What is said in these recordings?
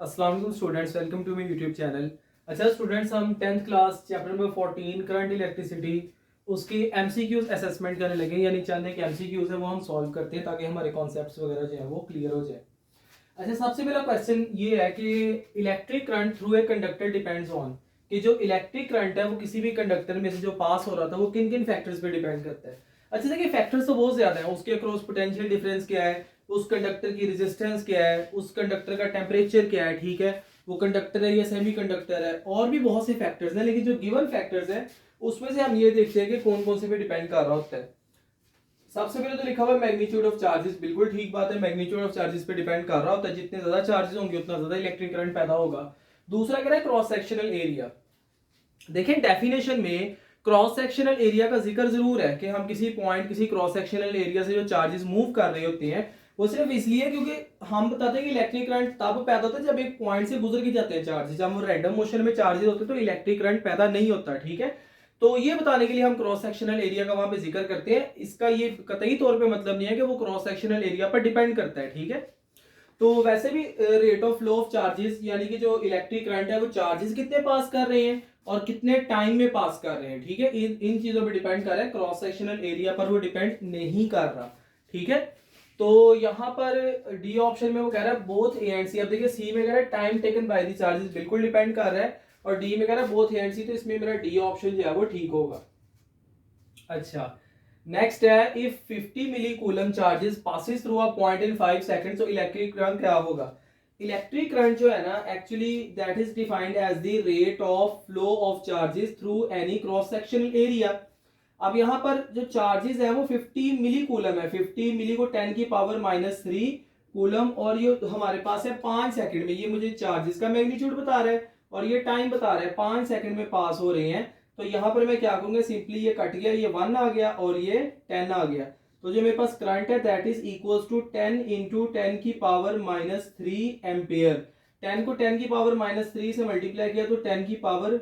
अस्सलाम वालेकुम students, welcome to my YouTube channel. अच्छा स्टूडेंट्स, हम 10th class chapter number 14 current electricity उसकी एमसीक्यूज असेसमेंट करने लगे, यानी चंद एक एमसीक्यूज है वो हम सॉल्व करते हैं ताकि हमारे कॉन्सेप्ट्स वगैरह जो है वो क्लियर हो जाए। अच्छा, सबसे पहला क्वेश्चन ये है कि electric current through a conductor depends on, कि जो इलेक्ट्रिक करंट है वो किसी भी कंडक्टर में से जो पास हो रहा था वो किन किन फैक्टर्स पे डिपेंड करता है। अच्छा देखिए, फैक्टर्स तो बहुत ज्यादा है। उसके अक्रॉस पोटेंशियल डिफरेंस क्या है, उस कंडक्टर की रेजिस्टेंस क्या है, उस कंडक्टर का टेम्परेचर क्या है, ठीक है, वो कंडक्टर है या सेमी कंडक्टर है, और भी बहुत से फैक्टर्स हैं। लेकिन जो गिवन फैक्टर्स हैं उसमें से हम ये देखते हैं कि कौन कौन से पे डिपेंड कर रहा होता है। सबसे पहले तो लिखा हुआ है मैग्नीट्यूड ऑफ चार्जेस। बिल्कुल ठीक बात है, मैग्नीट्यूड ऑफ चार्जेस पे डिपेंड कर रहा होता है। जितने ज्यादा चार्जेस होंगे उतना ज्यादा इलेक्ट्रिक करंट पैदा होगा। दूसरा कह रहा है क्रॉस सेक्शनल एरिया। देखिए डेफिनेशन में क्रॉस सेक्शनल एरिया का जिक्र जरूर है कि हम किसी पॉइंट किसी क्रॉस सेक्शनल एरिया से जो चार्जेस मूव कर रहे होते हैं वो सिर्फ इसलिए क्योंकि हम बताते हैं कि इलेक्ट्रिक करंट तब पैदा होता है जब एक पॉइंट से गुजर के जाते हैं चार्जेस। जब वो रैंडम मोशन में चार्जेस होते हैं तो इलेक्ट्रिक करंट पैदा नहीं होता, ठीक है। तो ये बताने के लिए हम क्रॉस सेक्शनल एरिया का वहां पे जिक्र करते हैं। इसका ये कतई तौर पे मतलब नहीं है कि वो क्रॉस सेक्शनल एरिया पर डिपेंड करता है, ठीक है। तो वैसे भी rate of flow of charges, यानी कि जो इलेक्ट्रिक करंट है वो चार्जेस कितने पास कर रहे हैं और कितने टाइम में पास कर रहे हैं, ठीक है, इन चीजों पे डिपेंड कर रहा है। क्रॉस सेक्शनल एरिया पर वो डिपेंड नहीं कर रहा, ठीक है। तो यहाँ पर डी ऑप्शन में वो कह रहा है बोथ ए एंड सी। अब देखिए सी में कह रहा है time taken by the charges, बिल्कुल डिपेंड कर रहा है, और डी में कह रहा है बोथ ए एंड सी, तो इसमें मेरा डी ऑप्शन जो है वो ठीक होगा। अच्छा, नेक्स्ट है if 50 milli coulomb charges passes through a point in 5 second, तो इलेक्ट्रिक करंट क्या होगा। इलेक्ट्रिक करंट जो है ना, actually that is defined as the rate of flow of charges through any cross sectional area. अब यहाँ पर जो चार्जेस है वो 50 मिली कूलम है। 50 मिली को 10 की पावर -3 कूलम, और ये हमारे पास है 5 सेकंड में। ये मुझे चार्जेस का मैग्नीट्यूड बता रहा है और ये टाइम बता रहा है, 5 सेकंड में पास हो रहे हैं। तो यहाँ पर मैं क्या करूंगा, सिंपली ये कट गया, ये 1 आ गया और ये 10 आ गया। तो जो मेरे पास करंट है that is equal to 10 into 10 की पावर -3 एम्पेयर। 10 को 10 की पावर -3 से मल्टीप्लाई किया तो 10 की पावर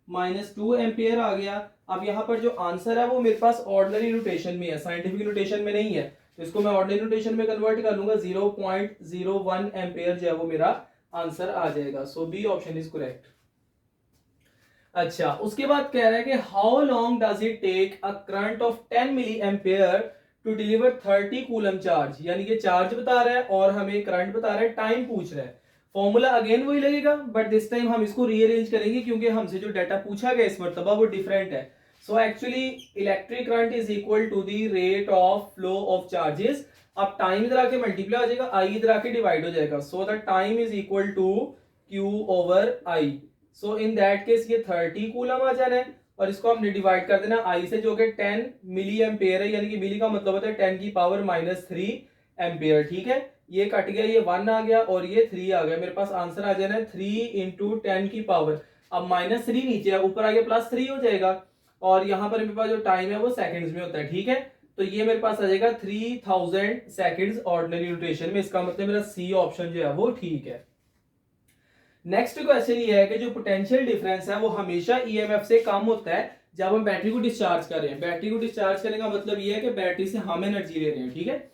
-2 एम्पेयर आ गया। अब यहाँ पर जो आंसर है वो मेरे पास ऑर्डिनरी नोटेशन में है, साइंटिफिक नोटेशन में नहीं है। तो इसको मैं ऑर्डिनरी नोटेशन में कन्वर्ट कर लूंगा, 0.01 एम्पेयर जो है वो मेरा आंसर आ जाएगा। So B option is correct. अच्छा, उसके बाद कह रहा है कि how long does it take a current of 10 milli ampere to deliver 30 coulomb charge. यानी कि चार्ज बता रहा है और हमें करंट बता रहा है, टाइम पूछ रहा है। फॉर्मूला अगेन वही लगेगा, बट दिस टाइम हम इसको रीअरेंज करेंगे क्योंकि हमसे जो डाटा पूछा गया इस मर्तबा वो डिफरेंट है। So actually electric current is equal to the rate of flow of charges. अब टाइम इधर आके मल्टीप्लाई हो जाएगा, आई इधर आके डिवाइड हो जाएगा। So the time is equal to Q over I. So in that case ये 30 कूलम आ जाना है और इसको हमने डिवाइड कर देना आई से, जो कि 10 मिली एम्पेयर है, यानी कि मिली का मतलब होता है 10 की पावर -3 एम्पेयर, ठीक है। ये कट गया, ये 1 आ गया और ये 3 आ गया। मेरे पास आंसर आ जाना है 3 इंटू 10 की पावर, अब -3 नीचे है, ऊपर आगे +3 हो जाएगा, और यहाँ पर मेरे पास जो टाइम है वो सेकंड्स में होता है, ठीक है। तो ये मेरे पास आ जाएगा 3000 सेकंड्स ऑर्डिनरी रोटेशन में। इसका मतलब मेरा सी ऑप्शन जो है वो ठीक है। नेक्स्ट क्वेश्चन ये है कि जो पोटेंशियल डिफरेंस है वो हमेशा ईएमएफ से कम होता है जब हम बैटरी को डिस्चार्ज कर रहे हैं। बैटरी को डिस्चार्ज करने का मतलब ये है कि बैटरी से हम एनर्जी ले रहे हैं, ठीक है।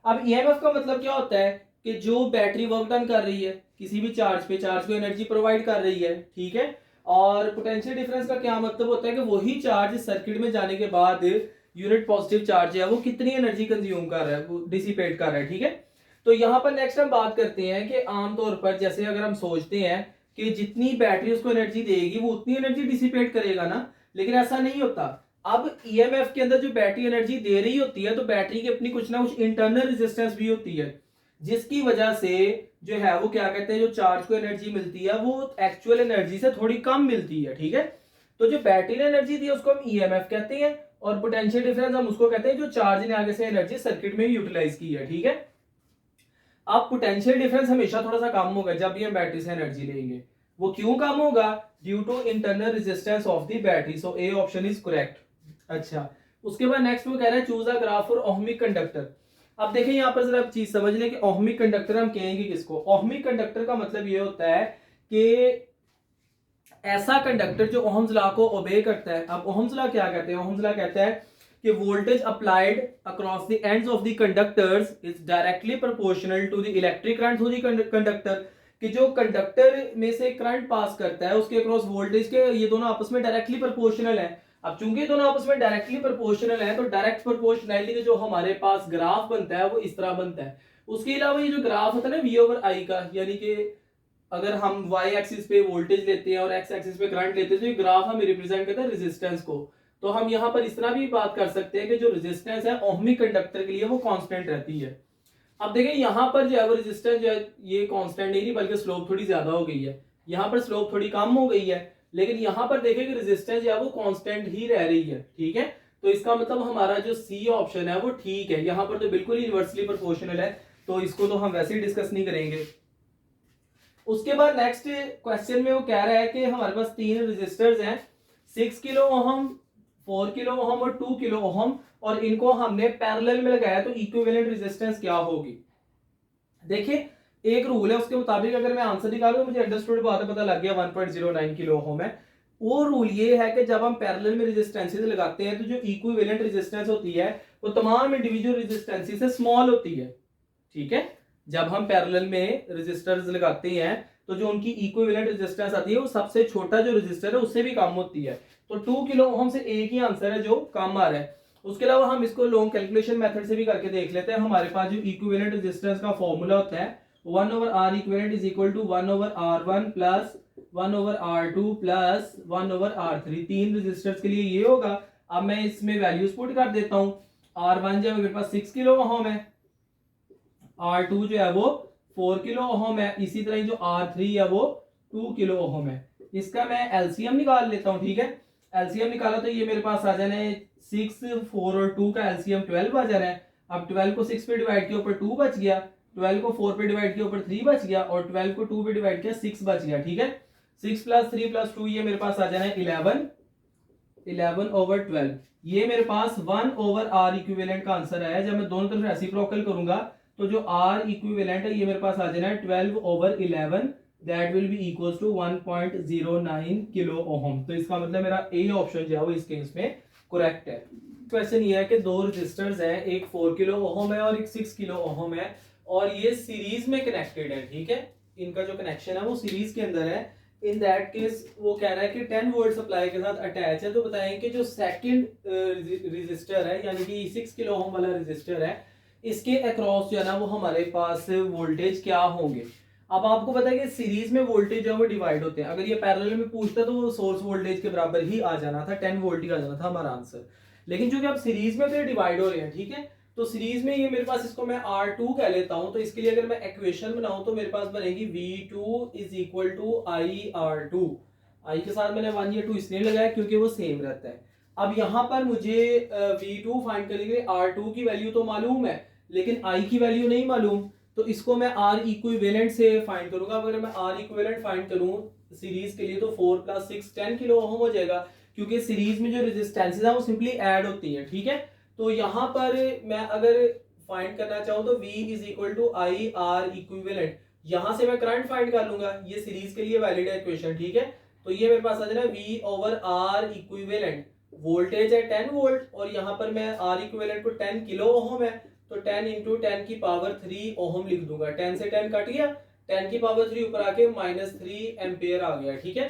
अब ईएमएफ का मतलब क्या होता है कि जो बैटरी वर्क डन कर रही है किसी भी चार्ज पे, चार्ज को एनर्जी प्रोवाइड कर रही है, ठीक है। और पोटेंशियल डिफरेंस का क्या मतलब होता है कि वही चार्ज सर्किट में जाने के बाद यूनिट पॉजिटिव चार्ज है वो कितनी एनर्जी कंज्यूम कर रहा है, वो डिसिपेट कर रहा है, ठीक है। तो यहां पर नेक्स्ट हम बात करते हैं कि आमतौर पर जैसे अगर हम सोचते हैं कि जितनी बैटरी उसको एनर्जी देगी वो उतनी एनर्जी डिसिपेट करेगा ना, लेकिन ऐसा नहीं होता। अब ईएमएफ के अंदर जो बैटरी एनर्जी दे रही होती है तो बैटरी की अपनी कुछ ना कुछ इंटरनल रेजिस्टेंस भी होती है, जिसकी वजह से जो है वो क्या कहते हैं, जो चार्ज को एनर्जी मिलती है वो एक्चुअल एनर्जी से थोड़ी कम मिलती है, ठीक है। तो जो बैटरी ने एनर्जी दी है उसको हम ईएमएफ कहते हैं, और पोटेंशियल डिफरेंस हम उसको कहते हैं जो चार्ज ने आगे से एनर्जी सर्किट में यूटिलाइज की है, ठीक है। अब पोटेंशियल डिफरेंस हमेशा थोड़ा सा कम होगा जब भी हम बैटरी से एनर्जी लेंगे। वो क्यों कम होगा, due to internal resistance of the battery. So A option is correct. अच्छा, उसके बाद नेक्स्ट वो कह रहा है choose a graph for ohmic conductor. अब देखें यहाँ पर जरा चीज समझ लें कि ओहमिक कंडक्टर हम कहेंगे किसको। ओहमिक कंडक्टर का मतलब ये होता है कि ऐसा कंडक्टर जो ओहम्स लॉ को ओबे करता है। अब ओहम्स लॉ क्या कहते हैं, ओहम्स लॉ कहता है कि voltage applied across the ends of the conductors is directly proportional to the electric current through the conductor. कि जो कंडक्टर में से करंट पास करता है उसके अक्रॉस वोल्टेज के ये दोनों आपस में डायरेक्टली प्रोपोर्शनल है। अब चूंकि दोनों आपस में डायरेक्टली प्रोपोर्शनल है तो डायरेक्ट प्रोपोर्शनैलिटी का जो हमारे पास ग्राफ बनता है वो इस तरह बनता है। उसके अलावा ये जो ग्राफ होता है ना V ओवर I का, यानी कि अगर हम y एक्सिस पे वोल्टेज लेते हैं और x एक्सिस पे करंट लेते हैं तो ये ग्राफ हमें रिप्रेजेंट करता है रेजिस्टेंस को। तो हम यहाँ पर इस तरह भी बात कर सकते हैं कि जो रेजिस्टेंस है ओहमिक कंडक्टर के लिए वो कांस्टेंट रहती है। अब देखें यहाँ पर जो है वो रेजिस्टेंस जो है ये कांस्टेंट नहीं बल्कि स्लोप थोड़ी ज्यादा हो गई है, यहाँ पर स्लोप थोड़ी कम हो गई है, लेकिन यहाँ पर देखें कि रेजिस्टेंस जो है वो कांस्टेंट ही रह रही है। ठीक है, तो इसका मतलब हमारा जो सी ऑप्शन है वो ठीक है। यहाँ पर तो बिल्कुल ही इनवर्सली प्रोपोर्शनल है, तो इसको तो हम वैसे ही डिस्कस नहीं करेंगे। उसके बाद नेक्स्ट क्वेश्चन में वो कह रहा है कि हमारे पास तीन रेजिस्टर्स हैं, 6 किलो ओहम, 4 किलो ओहम और 2 किलो ओहम, और इनको हमने पैरेलल में लगाया तो इक्विवेलेंट रेजिस्टेंस क्या होगी। देखिए एक रूल है, उसके मुताबिक अगर मैं आंसर निकालूं मुझे अंडरस्टूड बात पता लग गया 1.09 किलो ओहम है। वो रूल ये है कि जब हम पैरेलल में रेजिस्टेंसेस लगाते हैं तो जो इक्विवेलेंट रेजिस्टेंस होती है वो तमाम इंडिविजुअल रेजिस्टेंसेस से स्मॉल होती है। ठीक है, जब हम पैरेलल में रेजिस्टर्स लगाते हैं तो जो उनकी इक्विवेलेंट रेजिस्टेंस आती है वो सबसे छोटा जो रेजिस्टर है उससे भी कम होती है। तो 2 किलो ओहम से एक ही आंसर है जो कम आ रहा है। उसके अलावा हम इसको लॉन्ग कैलकुलेशन मेथड से भी करके देख लेते हैं। हमारे पास जो इक्विवेलेंट रेजिस्टेंस का फॉर्मूला होता है 1 over R equivalent is equal to 1 over R1 plus 1 over R2 plus 1 over R3। तीन रेजिस्टर्स के लिए ये होगा। अब मैं इसमें वैल्यूज पुट कर देता हूं। R1 जो है मेरे पास 6 किलो ओहम है, R2 जो है वो 4 किलो ओहम है, इसी तरह जो R3 है वो 2 किलो ओहम है। इसका मैं एलसीएम निकाल लेता हूं। ठीक है, एलसीएम निकाला तो ये मेरे पास आ जाना है 6, 4 और 2 का एलसीएम 12 आ जाना है। अब 12 को 6 पे डिवाइड किया ऊपर 2 बच गया, 12 को 4 पे डिवाइड किया ऊपर 3 बच गया, और 12 को 2 पे डिवाइड किया 6 बच गया। ठीक है, 6 प्लस 3 प्लस 2 ये मेरे पास आ जाना है 11 ओवर 12। ये मेरे पास 1 ओवर R इक्विवेलेंट का आंसर आया। जब मैं दोनों तरफ रेसिप्रोकल करूंगा तो जो R इक्विवेलेंट है ये मेरे पास आ जाना है 12 over 11, that will be equals to 1.09 kilo ohm. तो इसका मतलब मेरा ए ऑप्शन जो है वो इस केस में करेक्ट है। क्वेश्चन ये है कि दो रेजिस्टर्स हैं, एक 4 किलो ओहम है और एक 6 किलो ओहम है, और ये सीरीज में कनेक्टेड है। ठीक है, इनका जो कनेक्शन है वो सीरीज के अंदर है। इन दैट केस वो कह रहा है कि 10 वोल्ट सप्लाई के साथ अटैच है। तो बताएं कि जो सेकंड रेजिस्टर है यानी कि 6 किलो ओहम वाला रेजिस्टर है, इसके अक्रॉस जो है ना वो हमारे पास वोल्टेज क्या होंगे। अब आपको पता है कि सीरीज में वोल्टेज जो है वो डिवाइड होते हैं। अगर ये पैरेलल में पूछता तो वो सोर्स वोल्टेज के बराबर ही आ जाना था, 10 वोल्ट ही आ जाना था हमारा आंसर। लेकिन चूंकि आप सीरीज में तो डिवाइड हो रहे हैं, ठीक है, तो सीरीज में ये मेरे पास इसको मैं R2 कह लेता हूं। तो इसके लिए अगर मैं इक्वेशन बनाऊं तो मेरे पास बनेगी V2 is equal to IR2। I के साथ मैंने 1 या 2 इसलिए लगाया क्योंकि वो सेम रहता है। अब यहाँ पर मुझे V2 फाइंड करने के लिए R2 की वैल्यू तो मालूम है लेकिन I की वैल्यू नहीं मालूम, तो इसको मैं R इक्विवेलेंट से फाइंड करूंगा। अगर मैं R इक्विवेलेंट फाइंड करूं सीरीज के लिए तो 4 प्लस 6 10 किलो ओहम हो जाएगा, क्योंकि सीरीज में जो रेजिस्टेंसेस है वो सिंपली ऐड होती है। ठीक है, तो यहाँ पर मैं अगर फाइंड करना चाहूँ तो V is equal to I R equivalent, यहाँ से मैं करंट फाइंड कर लूंगा। ये सीरीज के लिए वैलिड है इक्वेशन। ठीक है, तो ये मेरे पास आ जाना V over R equivalent, voltage है 10 वोल्ट और यहाँ पर मैं R इक्विवेलेंट को 10 किलो ओहम है तो 10 इंटू 10 की पावर 3 ओहम लिख दूंगा। 10 से 10 कट गया, 10 की पावर 3 ऊपर आके -3 एम्पियर आ गया। ठीक है,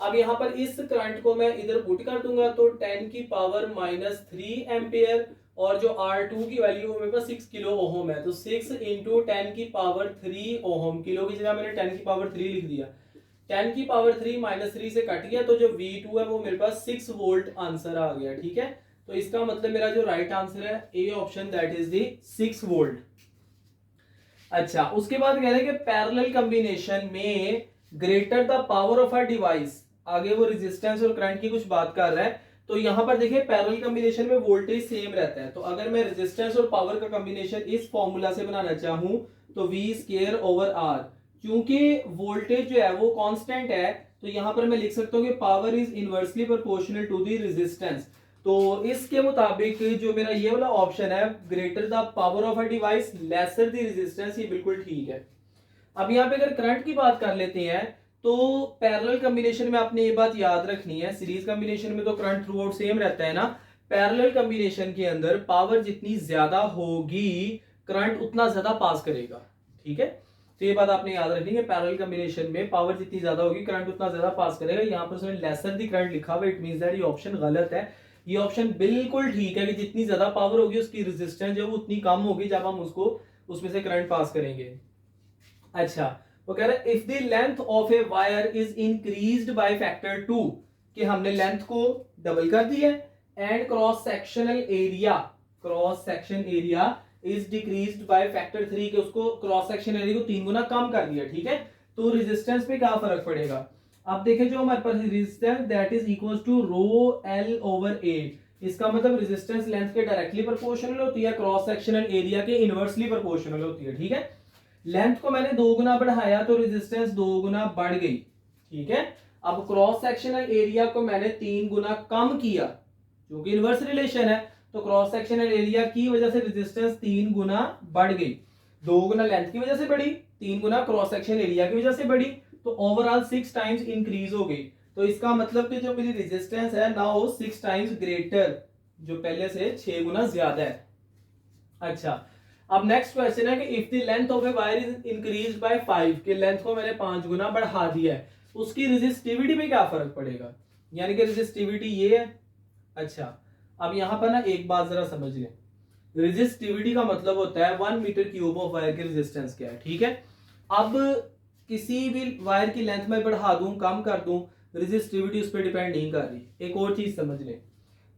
अब यहाँ पर इस करंट को मैं इधर पुट कर दूंगा तो 10 की पावर -3 एम्पियर, और जो R2 की वैल्यू मेरे पास 6 किलो ओहम है तो 6 इंटू 10 की पावर 3 ओहम, किलो की जगह मैंने 10 की पावर 3 लिख दिया। 10 की पावर 3 -3 से कट गया तो जो V2 है वो मेरे पास 6 वोल्ट आंसर आ गया। ठीक है, तो इसका मतलब मेरा जो राइट आंसर है A option, that is the 6 volt. अच्छा, उसके बाद कह रहे हैं कि पैरेलल कॉम्बिनेशन में greater the power of a device, आगे वो रेजिस्टेंस और करंट की कुछ बात कर रहा है। तो यहाँ पर देखिए पैरेलल कॉम्बिनेशन में वोल्टेज सेम रहता है, तो अगर मैं रेजिस्टेंस और पावर का कॉम्बिनेशन इस फॉर्मूला से बनाना चाहूं तो V स्क्वायर ओवर R, क्योंकि वोल्टेज जो है वो कांस्टेंट है तो यहाँ पर मैं लिख सकता हूँ कि power is inversely proportional to the resistance. तो इसके मुताबिक जो मेरा ये वाला ऑप्शन है greater the power of a device lesser the resistance, ये बिल्कुल ठीक है। अब यहाँ पे अगर करंट की बात कर लेते हैं तो पैरेलल कॉम्बिनेशन में आपने ये बात याद रखनी है, सीरीज कॉम्बिनेशन में तो करंट थ्रू आउट सेम रहता है ना, पैरेलल कॉम्बिनेशन के अंदर पावर जितनी ज्यादा होगी करंट उतना ज्यादा पास करेगा। ठीक है, तो ये बात आपने याद रखनी है, पैरेलल कॉम्बिनेशन में पावर जितनी ज्यादा होगी करंट उतना ज्यादा पास करेगा। यहाँ पर उसने लेसर दी करंट लिखा हुआ, इट मींस दैट ये ऑप्शन गलत है। ये ऑप्शन बिल्कुल ठीक है कि जितनी ज्यादा पावर होगी उसकी रेजिस्टेंस जो उतनी कम होगी जब हम उसको उसमें से करंट पास करेंगे। अच्छा, वो कह रहा है if the length of a wire is increased by factor 2, कि हमने लेंथ को डबल कर दिया and cross section area is decreased by factor 3, कि उसको क्रॉस सेक्शन एरिया को 3 गुना कम कर दिया, ठीक है। तो रेजिस्टेंस पे क्या फर्क पड़ेगा? अब देखें जो हमारे पास resistance that is equal to rho L over A, इसका मतलब रेजिस्टेंस लेंथ के डायरेक्टली प्रोपोर्शनल होती है, क्रॉस सेक्शनल एरिया के इनवर्सली प्रोपोर्शनल होती है, ठीक है। लेंथ को मैंने 2 गुना बढ़ाया तो रेजिस्टेंस 2 गुना बढ़ गई, ठीक है। अब क्रॉस सेक्शनल एरिया को मैंने 3 गुना कम किया, जो कि इनवर्स रिलेशन है, तो क्रॉस सेक्शनल एरिया की वजह से रेजिस्टेंस 3 गुना बढ़ गई। 2 गुना लेंथ की वजह से बढ़ी, 3 गुना क्रॉस सेक्शन एरिया की वजह से बढ़ी, तो ओवरऑल 6 टाइम्स इंक्रीज हो गई। तो इसका मतलब कि जो मेरी रेजिस्टेंस है नाउ 6 टाइम्स ग्रेटर, जो पहले से 6 गुना ज्यादा है। अच्छा, अब नेक्स्ट क्वेश्चन है कि if the length of a wire is increased by 5, कि लेंथ को मैंने 5 गुना बढ़ा दिया है, उसकी रेजिस्टिविटी पे क्या फर्क पड़ेगा? यानी कि रेजिस्टिविटी ये है। अच्छा, अब यहां पर ना एक बात जरा समझ लें, रेजिस्टिविटी का मतलब होता है 1 मीटर क्यूब ऑफ वायर की रेजिस्टेंस क्या है, ठीक है। अब किसी भी वायर की लेंथ में बढ़ा दूं कम कर दूं, रेजिस्टिविटी उस पर डिपेंड नहीं कर रही। एक और चीज समझ लें,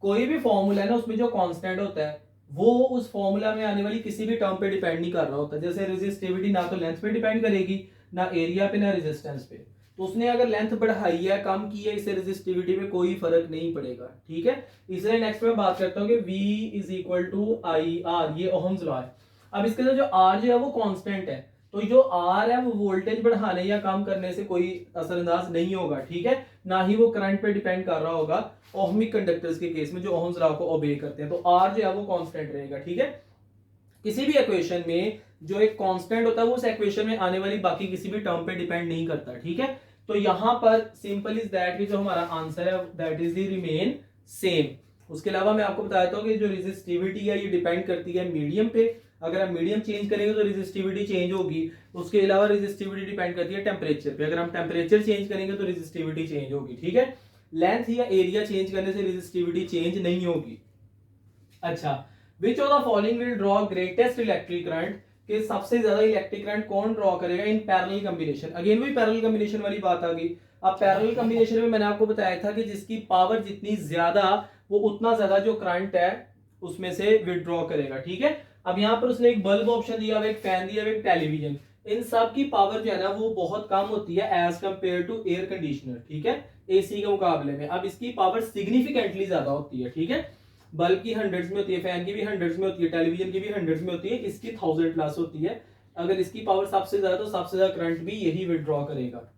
कोई भी फॉर्मूला है ना, उसमें जो कांस्टेंट होता है वो उस फॉर्मूला में आने वाली किसी भी टर्म पे डिपेंड नहीं कर रहा होता। जैसे रेजिस्टिविटी ना तो लेंथ पे डिपेंड करेगी, ना एरिया पे, ना रेजिस्टेंस पे। तो उसने अगर लेंथ बढ़ाई है कम की है, इससे रेजिस्टिविटी में कोई फर्क नहीं पड़ेगा, ठीक है। इसलिए नेक्स्ट में बात करता हूँ कि V is equal to I R, ये ओहम्स लॉ है। अब इसके अंदर जो R जो है वो कांस्टेंट है, तो जो R है वो वोल्टेज बढ़ाने या कम करने से कोई असरअंदाज नहीं होगा, ठीक है। ना ही वो करंट पे डिपेंड कर रहा होगा, ओहमिक कंडक्टर्स के केस में जो ओहम्स लॉ को ओबे करते हैं। तो R जो है वो कांस्टेंट रहेगा, ठीक है। किसी भी इक्वेशन में जो एक कांस्टेंट होता है वो उस इक्वेशन में आने वाली बाकी किसी भी टर्म पे डिपेंड नहीं करता, ठीक है। तो यहां पर सिंपल इज दैट कि जो हमारा आंसर है that is the remain same. उसके अलावा मैं आपको बताता हूं कि जो रेजिस्टिविटी है ये डिपेंड करती है मीडियम पे। अगर हम मीडियम चेंज करेंगे तो रेजिस्टिविटी चेंज होगी। उसके अलावा रेजिस्टिविटी डिपेंड करती है टेम्परेचर पे, अगर हम टेम्परेचर चेंज करेंगे तो रेजिस्टिविटी चेंज होगी, ठीक है। लेंथ या एरिया चेंज करने से रेजिस्टिविटी चेंज नहीं होगी। अच्छा, which of the following will draw greatest electric current, कि सबसे ज्यादा इलेक्ट्रिक करंट कौन ड्रॉ करेगा इन पैरेलल कॉम्बिनेशन। अगेन वही पैरेलल कॉम्बिनेशन वाली बात आ गई। अब पैरेलल कॉम्बिनेशन में मैंने आपको बताया था कि जिसकी पावर जितनी ज्यादा वो उतना ज्यादा जो करंट है उसमें से विड्रॉ करेगा, ठीक है। अब यहाँ पर उसने एक बल्ब ऑप्शन दिया हुआ, एक फैन दिया हुआ, एक टेलीविजन, इन सब की पावर जो है ना वो बहुत कम होती है as compare to air conditioner, ठीक है, एसी के मुकाबले में। अब इसकी पावर सिग्निफिकेंटली ज्यादा होती है, ठीक है। बल्ब की हंड्रेड्स में होती है, फैन की भी हंड्रेड्स में होती है, टेलीविजन की भी हंड्रेड्स में होती है, इसकी 1000 प्लस होती है। अगर इसकी पावर सबसे ज्यादा तो सबसे ज्यादा करंट भी यही विड्रॉ करेगा।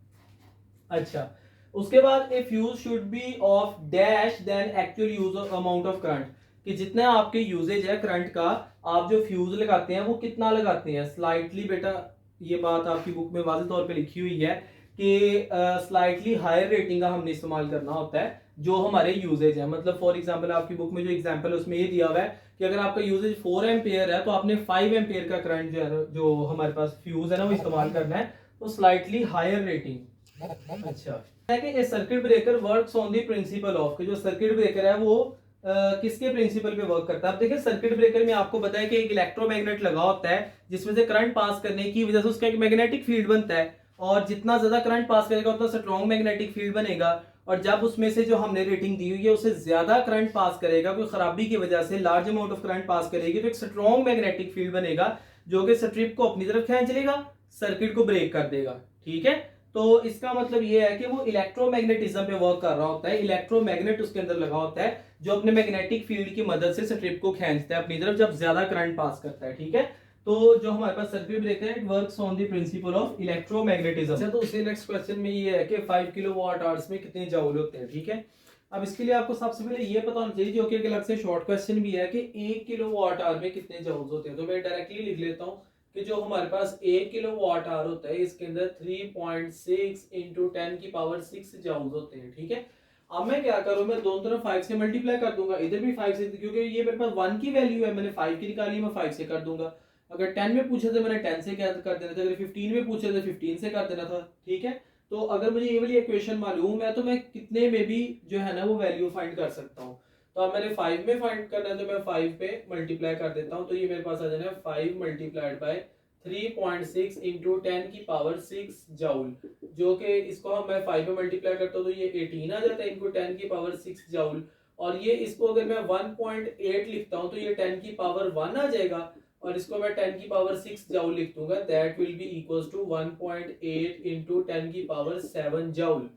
अच्छा, उसके बाद a fuse should be of dash than actual use amount of current, कि जितना आपके यूजेज है करंट का, आप जो फ्यूज लगाते हैं वो कितना लगाते हैं। स्लाइटली बेटा ये बात आपकी बुक में वाज़ेह तौर पे लिखी हुई है कि स्लाइटली हायर रेटिंग का हमने इस्तेमाल करना होता है जो हमारे यूजेज है। मतलब फॉर एग्जांपल आपकी बुक में जो एग्जांपल है उसमें ये दिया हुआ है कि अगर आपका यूजेज 4 एम्पेयर है तो आपने 5 एम्पेयर का करंट जो है जो हमारे पास फ्यूज है ना वो इस्तेमाल करना है, तो स्लाइटली हायर रेटिंग। अच्छा है कि a circuit breaker works on the principle of, जो सर्किट ब्रेकर है वो किसके प्रिंसिपल पे वर्क करता है। अब देखिए सर्किट ब्रेकर में आपको बताया कि एक इलेक्ट्रोमैग्नेट लगा होता है जिसमें से करंट पास करने की वजह से उसका एक मैग्नेटिक फील्ड बनता है, और जितना ज्यादा करंट पास करेगा उतना स्ट्रॉन्ग मैग्नेटिक फील्ड बनेगा। और जब उसमें से जो हमने रेटिंग दी हुई है उससे ज्यादा करंट पास करेगा, कोई खराबी की वजह से large amount of current pass करेगी, तो एक स्ट्रॉन्ग मैग्नेटिक फील्ड बनेगा जो कि स्ट्रिप को अपनी तरफ खींच लेगा, सर्किट को ब्रेक कर देगा, ठीक है। तो इसका मतलब ये है कि वो इलेक्ट्रोमैग्नेटिज्म पे वर्क कर रहा होता है, इलेक्ट्रोमैग्नेट उसके अंदर लगा होता है जो अपने मैग्नेटिक फील्ड की मदद से स्ट्रिप को खींचता है अपनी तरफ जब ज्यादा करंट पास करता है, ठीक है। तो जो हमारे पास सर्किट ब्रेकर है it works on the principle of electromagnetism. अच्छा, तो उसके नेक्स्ट क्वेश्चन में ये है कि 5 किलोवाट आवर्स में कितने जूल होते हैं, ठीक है। अब इसके लिए आपको सबसे पहले ये पता होना चाहिए जो कि एक अलग से शॉर्ट क्वेश्चन भी है कि 1 किलोवाट आवर में कितने जूल्स होते हैं। तो मैं डायरेक्टली लिख लेता हूँ कि जो हमारे पास 1 किलोवाट आवर होता है इसके अंदर 3.6 इंटू 10 की पावर 6 जूल्स होते हैं, ठीक है। अब मैं क्या करूं, मैं दोनों तरफ 5 से मल्टीप्लाई कर दूंगा, इधर भी 5 से, क्योंकि ये मेरे पास 1 की वैल्यू है, मैंने 5 की निकाली, मैं 5 से कर दूंगा। अगर 10 में पूछे तो मैंने 10 से क्या कर देना था, अगर 15 में पूछे तो 15 से कर देना था, ठीक है। तो अगर मुझे ये वाली इक्वेशन मालूम है तो मैं कितने में भी जो है ना वो वैल्यू फाइंड कर सकता हूँ। तो अब मैंने 5 में फाइंड करना है तो मैं 5 पे मल्टीप्लाई कर देता हूँ, तो ये मेरे पास आ जाना है 5 मल्टीप्लाइड बाय 3.6 इंटू 10 की पावर 6 जाउल, जो कि इसको हम मैं 5 में मल्टीप्लाई करता हूँ तो ये 18 आ जाता है इनको 10 की पावर 6 जाउल। और ये इसको अगर मैं 1.8 लिखता हूँ तो ये 10 की पावर 1 आ जाएगा, और इसको मैं 10 की पावर 6 जाउल लिख दूंगा, that will be equals to 1.8 into 10 की पावर 7 जाउल,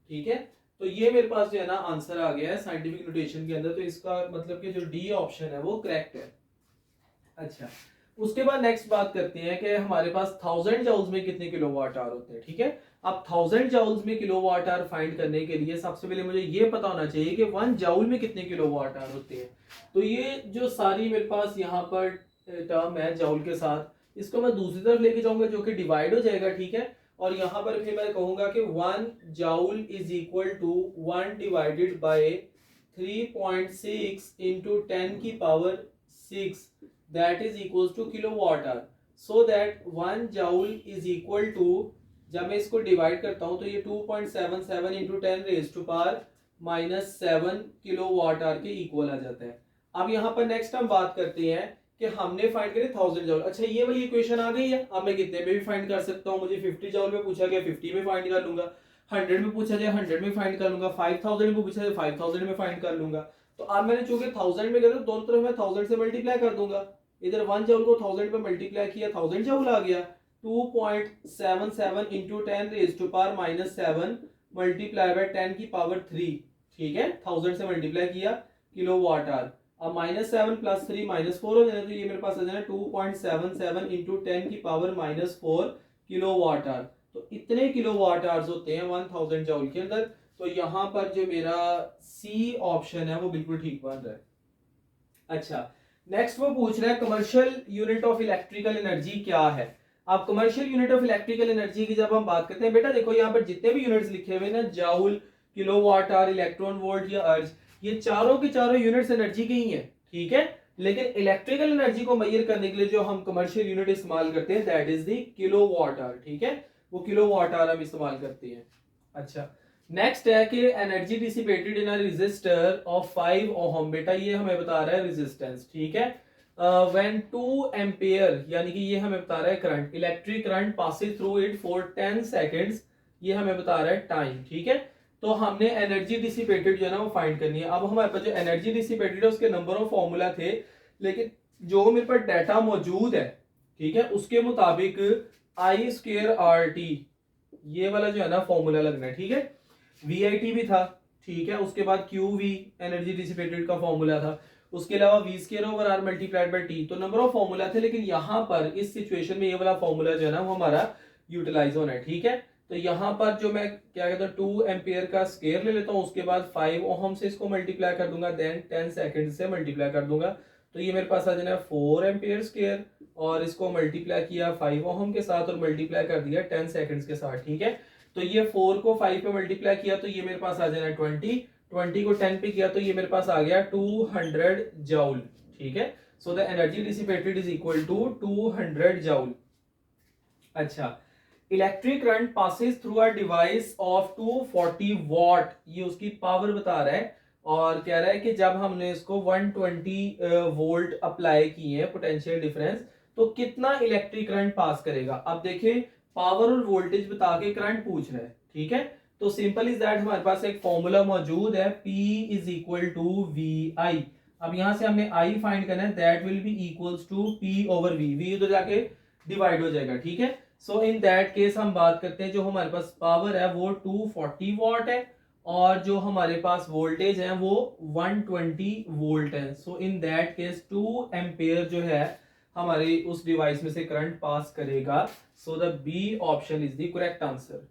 ठीक है। तो ये मेरे पास जो है ना आंसर आ गया है साइंटिफिक नोटेशन के अंदर, तो इसका मतलब कि जो डी ऑप्शन है वो करेक्ट है। अच्छा, उसके बाद नेक्स्ट बात करते हैं कि हमारे पास 1000 जाउल्स में कितने किलोवाट आवर होते हैं, ठीक है। अब 1000 जाउल्स में किलोवाट आवर फाइंड करने के लिए सबसे पहले मुझे ये पता होना चाहिए कि 1 जाउल में कितने किलोवाट आवर होते हैं। तो ये जो सारी मेरे पास यहाँ पर टर्म है जाउल के साथ, इसको मैं दूसरी तरफ लेके जाऊंगा जो कि डिवाइड हो जाएगा, ठीक है। और यहाँ पर फिर मैं कहूंगा कि 1 joule is equal to 1 divided by 3.6 into 10 की power 6, that is equals to kilowatt hour, so that 1 joule is equal to, जब मैं इसको डिवाइड करता हूं तो ये 2.77 into 10 raise to power -7 kilowatt hour के इक्वल आ जाता है। अब यहाँ पर नेक्स्ट हम बात करते हैं कि हमने फाइंड करी 1000 जाउल। अच्छा, ये वाली इक्वेशन आ गई है, अब मैं कितने में भी फाइंड कर सकता हूँ। मुझे 50 जाउल में पूछा गया 50 में फाइंड कर लूंगा, 100 में पूछा जाए 100 में फाइंड कर लूंगा, 5000 में पूछा जाए 5000 में फाइंड कर लूंगा। तो अब मैंने चूंकि 1000 में गया तो दोनों तरफ मैं 1000 से मल्टीप्लाई कर दूंगा, इधर 1 जाउल को 1000 पे मल्टीप्लाई किया 1000 जाउल आ गया, 2.77 into 10 raise to power -7 multiply by 10 की पावर 3, ठीक है। 1000 से मल्टीप्लाई किया किलोवाट आवर, अब -7 प्लस 3 -4 हो जाना, तो ये मेरे पास आ जाना 2.77 इंटू 10 की पावर -4 किलोवाट आवर। तो इतने किलोवाट आवर्स होते हैं 1000 जाउल के अंदर। तो यहाँ पर जो मेरा सी ऑप्शन है वो बिल्कुल ठीक बन रहा है। अच्छा, नेक्स्ट वो पूछ रहा है commercial unit of electrical energy क्या है। अब commercial unit of electrical energy की जब हम बात करते हैं, बेटा देखो यहाँ पर जितने भी यूनिट्स लिखे हुए ना, joule, kilowatt hour, electron volt या अर्ज, ये चारों के चारों यूनिट्स एनर्जी के ही हैं, ठीक है। लेकिन इलेक्ट्रिकल एनर्जी को मेजर करने के लिए जो हम कमर्शियल यूनिट इस्तेमाल करते हैं that is the kilowatt hour, ठीक है। वो किलोवाट आवर हम इस्तेमाल करते हैं। अच्छा, नेक्स्ट है कि energy dissipated in a resistor of 5 ohm, बेटा ये हमें बता रहा है रेजिस्टेंस, ठीक है। व्हेन 2 एम्पियर, यानी कि ये हमें बता रहा है current, electric current passes through it for 10 seconds, ये हमें बता रहा है टाइम, ठीक है। तो हमने एनर्जी डिसिपेटेड जो है ना वो फाइंड करनी है। अब हमारे पास जो एनर्जी डिसिपेटेड है उसके नंबर ऑफ फॉर्मूला थे, लेकिन जो मेरे पास डाटा मौजूद है, ठीक है, उसके मुताबिक I²RT ये वाला जो है ना फॉर्मूला लगना है, ठीक है। VIT भी था, ठीक है। उसके बाद QV एनर्जी डिसिपेटेड का फॉर्मूला था, उसके अलावा V²/R मल्टीप्लाइड बाय T, तो नंबर ऑफ फॉर्मूला थे। लेकिन यहाँ पर इस सिचुएशन में ये वाला फॉर्मूला जो है ना वो हमारा यूटिलाइज होना है, ठीक है। तो यहाँ पर जो मैं क्या कहता हूँ 2 एम्पियर का स्केयर ले लेता हूँ, उसके बाद 5 ओहम से इसको मल्टीप्लाई कर दूंगा, देन 10 सेकंड से मल्टीप्लाई कर दूंगा, तो ये मेरे पास आ जाना है 4 एम्पियर स्केयर, और इसको मल्टीप्लाई किया 5 ओहम के साथ और मल्टीप्लाई कर दिया 10 सेकंड्स के साथ, ठीक है। तो ये 4 को 5 पे मल्टीप्लाई किया तो ये मेरे पास आ जाना है 20 को 10 पे किया तो ये मेरे पास आ गया 200 जाउल, ठीक है। So the energy dissipated is equal to 200 joule. अच्छा, electric current passes through a device of 240 watt, ये उसकी पावर बता रहा है, और कह रहा है कि जब हमने इसको 120 वोल्ट अप्लाई किए हैं पोटेंशियल डिफरेंस, तो कितना इलेक्ट्रिक करंट पास करेगा। अब देखिए पावर और वोल्टेज बता के करंट पूछ रहा है, ठीक है। तो सिंपल इज दैट हमारे पास एक फॉर्मूला मौजूद है, P is equal to VI। अब यहां से हमने I फाइंड करना है, that will be equals to P over V, V उधर जाके डिवाइड हो जाएगा, ठीक है। सो इन दैट केस हम बात करते हैं जो हमारे पास पावर है वो 240 वॉट है, और जो हमारे पास वोल्टेज है वो 120 वोल्ट है। सो इन दैट केस 2 एम्पियर जो है हमारे उस डिवाइस में से करंट पास करेगा। So the B option is the correct answer.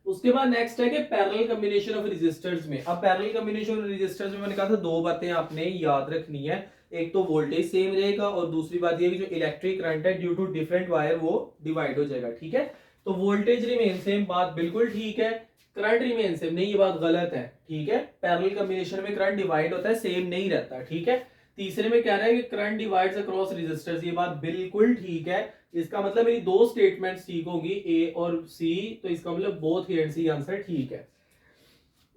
उसके बाद नेक्स्ट है कि पैरेलल कॉम्बिनेशन ऑफ रेजिस्टर्स में। अब पैरेलल कॉम्बिनेशन ऑफ रेजिस्टर्स में मैंने कहा था दो बातें आपने याद रखनी है, एक तो वोल्टेज सेम रहेगा और दूसरी बात ये कि जो इलेक्ट्रिक करंट है ड्यू टू डिफरेंट वायर वो डिवाइड हो जाएगा, ठीक है। तो वोल्टेज रिमेन सेम, बात बिल्कुल ठीक है। करंट रिमेन सेम नहीं, ये बात गलत है, ठीक है। पैरेलल कॉम्बिनेशन में करंट डिवाइड होता है, सेम नहीं रहता, ठीक है। तीसरे में कह रहा है कि करंट डिवाइड्स अक्रॉस रजिस्टर्स, ये बात बिल्कुल ठीक है। इसका मतलब मेरी दो स्टेटमेंट्स ठीक होगी, ए और सी, तो इसका मतलब both A and C answer ठीक है।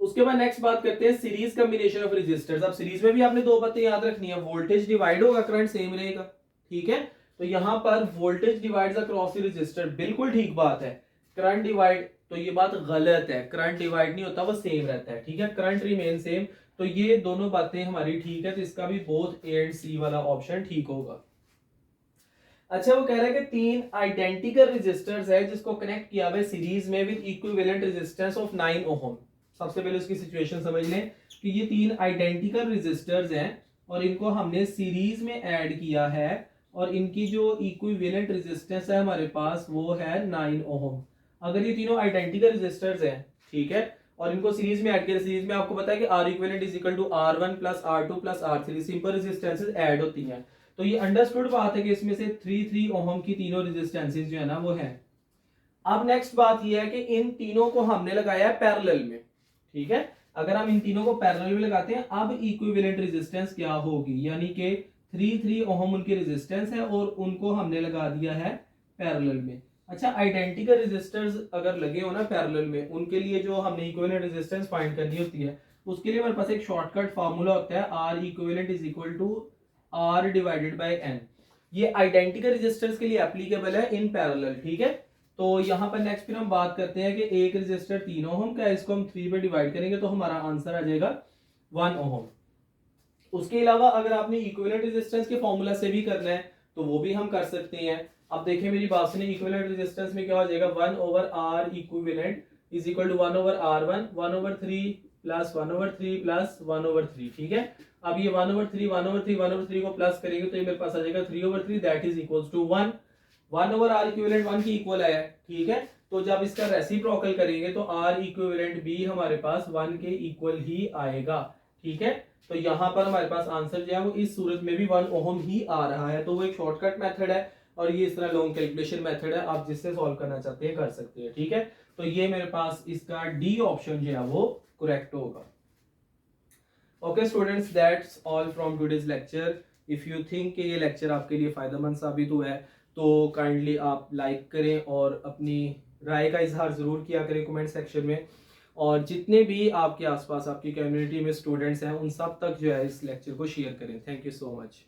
उसके बाद नेक्स्ट बात करते हैं सीरीज कॉम्बिनेशन ऑफ रजिस्टर्स। अब सीरीज में भी आपने दो बातें याद रखनी है, वोल्टेज डिवाइड होगा, करंट सेम रहेगा, ठीक है। तो यहां पर voltage divides across the resistor, बिल्कुल ठीक बात है। करंट डिवाइड, तो ये बात गलत है, करंट डिवाइड नहीं होता, वो सेम रहता है, ठीक है, करंट रिमेन सेम। तो ये दोनों बातें हमारी ठीक है, तो इसका भी बोथ ए एंड सी वाला ऑप्शन ठीक होगा। अच्छा, वो कह रहा है कि तीन आइडेंटिकल रेजिस्टर्स है जिसको कनेक्ट किया हुआ है सीरीज में विद इक्विवेलेंट रेजिस्टेंस ऑफ 9 ओम। सबसे पहले उसकी सिचुएशन समझ लें कि ये तीन आइडेंटिकल रेजिस्टर्स हैं और इनको हमने सीरीज में ऐड किया है और इनकी जो इक्विवेलेंट रेजिस्टेंस है हमारे पास वो है 9 ओम। अगर ये तीनों आइडेंटिकल रेजिस्टर्स हैं, ठीक है, और इनको सीरीज में ऐड किया, सीरीज में आपको पता है कि R equivalent is equal to R1 plus R2 plus R3, simple resistances add होती हैं। तो ये अंडरस्टूड बात है कि इसमें से 3 ओम की तीनों रेजिस्टेंसेस जो है ना वो है। अब नेक्स्ट बात ये है कि इन तीनों को हमने लगाया है पैरेलल में, ठीक है। अगर हम इन तीनों को पैरेलल में लगाते हैं, अब इक्विवेलेंट रेजिस्टेंस क्या होगी, यानी कि 3 ओम उनकी रेजिस्टेंस है और उनको हमने लगा दिया है पैरेलल में। अच्छा, आइडेंटिकल रेजिस्टर्स अगर लगे हो ना पैरेलल में, उनके लिए जो हमने इक्विवेलेंट रेजिस्टेंस फाइंड करनी होती है, उसके लिए हमारे पास एक शॉर्टकट फार्मूला होता है, R equivalent is equal to R divided by n। ये आइडेंटिकल रेजिस्टर्स के लिए एप्लीकेबल है इन पैरेलल, ठीक है। तो यहां पर नेक्स्ट फिर हम बात करते हैं कि एक रेजिस्टर 3 ओम का है, इसको हम 3 पे डिवाइड करेंगे तो हमारा आंसर आ जाएगा 1 ओम। उसके अलावा अगर आपने इक्विवेलेंट रेजिस्टेंस के फॉर्मूला से भी करना है तो वो भी हम कर सकते हैं। अब देखिए मेरी बात सुनिए, इक्विवेलेंट रेजिस्टेंस में क्या हो जाएगा, 1 over R equivalent is equal to 1 over R1, 1 over 3 plus 1 over 3 plus 1 over 3, ठीक है। अब ये 1 ओवर 3 1 ओवर 3 1 ओवर 3 को प्लस करेंगे तो ये मेरे पास आ जाएगा 3 over 3, that is equals to 1। 1 over R equivalent 1 की इक्वल आया, ठीक है। तो जब इसका रेसिप्रोकल करेंगे तो R इक्विवेलेंट भी हमारे पास 1 के इक्वल ही आएगा, ठीक है। तो यहाँ पर हमारे पास आंसर जो है वो इस सूरत में भी 1 ओम ही आ रहा है। तो वो एक शॉर्टकट मेथड है और ये इस तरह लॉन्ग कैलकुलेशन मेथड है, आप जिससे सॉल्व करना चाहते हैं कर सकते हैं, ठीक है। तो ये मेरे पास इसका डी ऑप्शन जो है वो करेक्ट होगा। Okay students, that's all from today's lecture. If you think कि ये लेक्चर आपके लिए फायदेमंद साबित हुआ है तो काइंडली आप लाइक करें और अपनी राय का इजहार जरूर किया करें कमेंट सेक्शन में। और जितने भी आपके आसपास आपकी कम्युनिटी में स्टूडेंट्स हैं उन सब तक जो है इस लेक्चर को शेयर करें। Thank you so much.